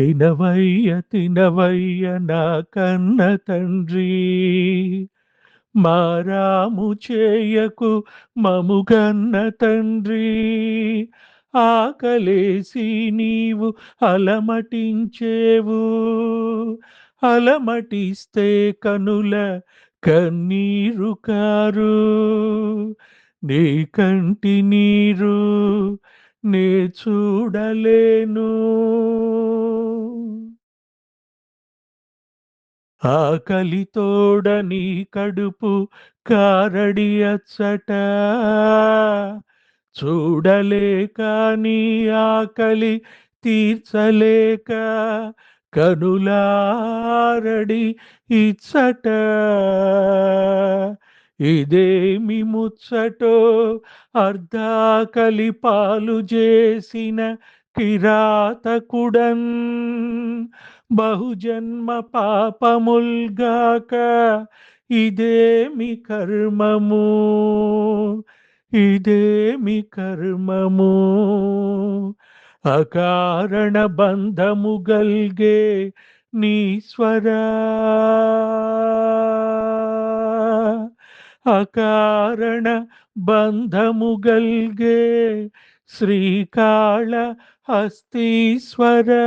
తినవయ్య తినవయ్య నా కన్న తండ్రి, మారాము చేయకు మముగన్న తండ్రి. ఆకలేసి నీవు అలమటించేవు, అలమటిస్తే కనుల కన్నీరు కారు. నీ కంటి నీరు నే చూడలేను. ఆకలితోడ నీ కడుపు కారడి అచ్చట, చూడలేక నీ ఆకలి తీర్చలేక కనులారడి ఇచ్చట. ఇదేమి ముచ్చటో అర్ధాకలి పాలు చేసిన కిరాతకుడన్, బహుజన్మ పాపముల్గాక ఇదేమి కర్మము, ఇదేమి కర్మము. అకారణ బంధము గల్గే నీశ్వరా, అకారణ బంధము గల్గే శ్రీకాళ హస్తీశ్వరా.